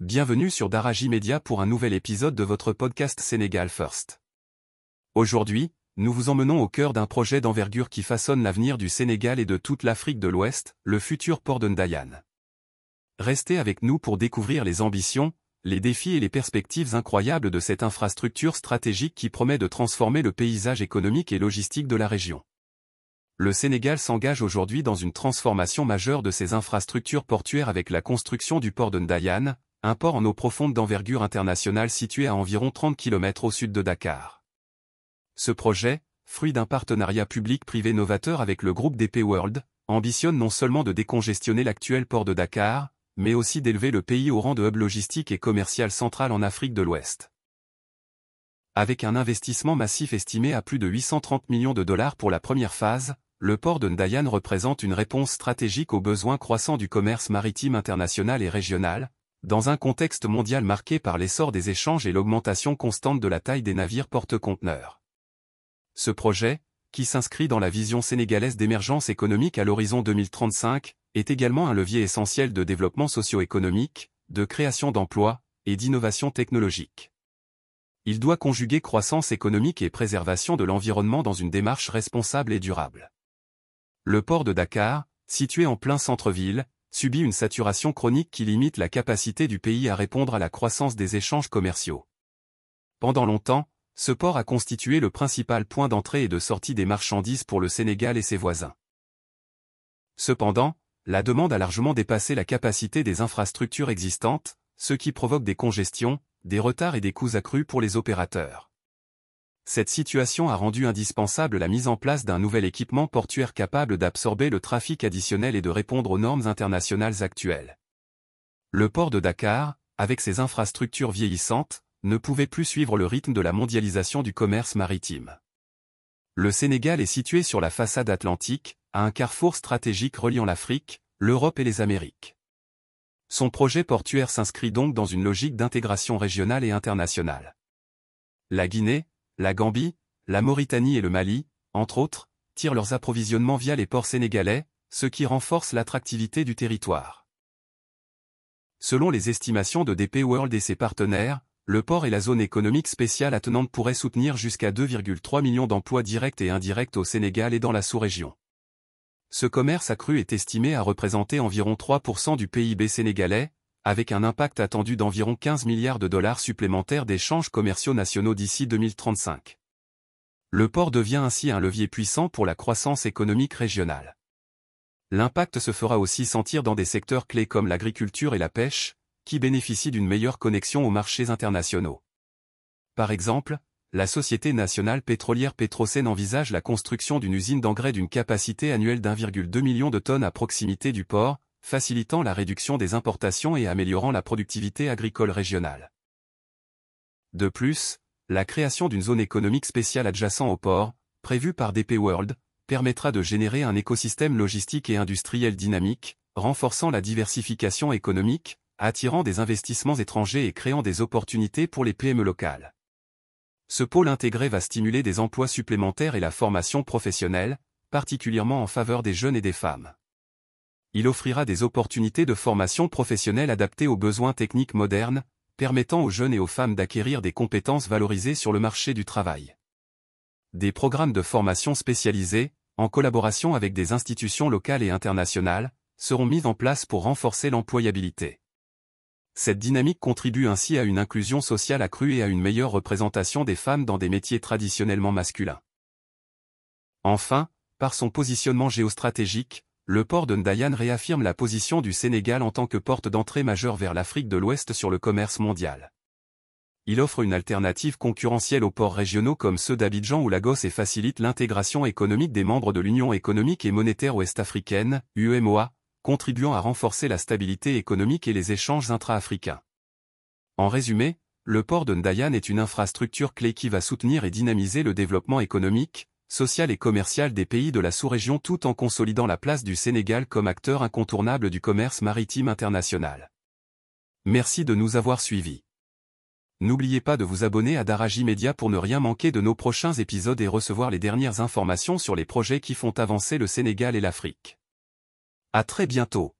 bienvenue sur Daraji Media pour un nouvel épisode de votre podcast Sénégal First. Aujourd'hui, nous vous emmenons au cœur d'un projet d'envergure qui façonne l'avenir du Sénégal et de toute l'Afrique de l'Ouest, le futur port de Ndayane. Restez avec nous pour découvrir les ambitions, les défis et les perspectives incroyables de cette infrastructure stratégique qui promet de transformer le paysage économique et logistique de la région. Le Sénégal s'engage aujourd'hui dans une transformation majeure de ses infrastructures portuaires avec la construction du port de Ndayane, un port en eau profonde d'envergure internationale situé à environ 30 km au sud de Dakar. Ce projet, fruit d'un partenariat public-privé novateur avec le groupe DP World, ambitionne non seulement de décongestionner l'actuel port de Dakar, mais aussi d'élever le pays au rang de hub logistique et commercial central en Afrique de l'Ouest. Avec un investissement massif estimé à plus de 830 millions de dollars pour la première phase, le port de Ndayane représente une réponse stratégique aux besoins croissants du commerce maritime international et régional, dans un contexte mondial marqué par l'essor des échanges et l'augmentation constante de la taille des navires porte-conteneurs. Ce projet, qui s'inscrit dans la vision sénégalaise d'émergence économique à l'horizon 2035, est également un levier essentiel de développement socio-économique, de création d'emplois et d'innovation technologique. Il doit conjuguer croissance économique et préservation de l'environnement dans une démarche responsable et durable. Le port de Dakar, situé en plein centre-ville, subit une saturation chronique qui limite la capacité du pays à répondre à la croissance des échanges commerciaux. Pendant longtemps, ce port a constitué le principal point d'entrée et de sortie des marchandises pour le Sénégal et ses voisins. Cependant, la demande a largement dépassé la capacité des infrastructures existantes, ce qui provoque des congestions, des retards et des coûts accrus pour les opérateurs. Cette situation a rendu indispensable la mise en place d'un nouvel équipement portuaire capable d'absorber le trafic additionnel et de répondre aux normes internationales actuelles. Le port de Dakar, avec ses infrastructures vieillissantes, ne pouvait plus suivre le rythme de la mondialisation du commerce maritime. Le Sénégal est situé sur la façade atlantique, à un carrefour stratégique reliant l'Afrique, l'Europe et les Amériques. Son projet portuaire s'inscrit donc dans une logique d'intégration régionale et internationale. La Guinée, la Gambie, la Mauritanie et le Mali, entre autres, tirent leurs approvisionnements via les ports sénégalais, ce qui renforce l'attractivité du territoire. Selon les estimations de DP World et ses partenaires, le port et la zone économique spéciale attenante pourraient soutenir jusqu'à 2,3 millions d'emplois directs et indirects au Sénégal et dans la sous-région. Ce commerce accru est estimé à représenter environ 3% du PIB sénégalais, avec un impact attendu d'environ 15 milliards de dollars supplémentaires d'échanges commerciaux nationaux d'ici 2035. Le port devient ainsi un levier puissant pour la croissance économique régionale. L'impact se fera aussi sentir dans des secteurs clés comme l'agriculture et la pêche, qui bénéficient d'une meilleure connexion aux marchés internationaux. Par exemple, la Société nationale pétrolière Petrosen envisage la construction d'une usine d'engrais d'une capacité annuelle d'1,2 million de tonnes à proximité du port, facilitant la réduction des importations et améliorant la productivité agricole régionale. De plus, la création d'une zone économique spéciale adjacente au port, prévue par DP World, permettra de générer un écosystème logistique et industriel dynamique, renforçant la diversification économique, attirant des investissements étrangers et créant des opportunités pour les PME locales. Ce pôle intégré va stimuler des emplois supplémentaires et la formation professionnelle, particulièrement en faveur des jeunes et des femmes. Il offrira des opportunités de formation professionnelle adaptées aux besoins techniques modernes, permettant aux jeunes et aux femmes d'acquérir des compétences valorisées sur le marché du travail. Des programmes de formation spécialisés, en collaboration avec des institutions locales et internationales, seront mis en place pour renforcer l'employabilité. Cette dynamique contribue ainsi à une inclusion sociale accrue et à une meilleure représentation des femmes dans des métiers traditionnellement masculins. Enfin, par son positionnement géostratégique, le port de Ndayane réaffirme la position du Sénégal en tant que porte d'entrée majeure vers l'Afrique de l'Ouest sur le commerce mondial. Il offre une alternative concurrentielle aux ports régionaux comme ceux d'Abidjan ou Lagos et facilite l'intégration économique des membres de l'Union économique et monétaire ouest-africaine, UEMOA, contribuant à renforcer la stabilité économique et les échanges intra-africains. En résumé, le port de Ndayane est une infrastructure clé qui va soutenir et dynamiser le développement économique, social et commercial des pays de la sous-région tout en consolidant la place du Sénégal comme acteur incontournable du commerce maritime international. Merci de nous avoir suivis. N'oubliez pas de vous abonner à Daraji Media pour ne rien manquer de nos prochains épisodes et recevoir les dernières informations sur les projets qui font avancer le Sénégal et l'Afrique. À très bientôt.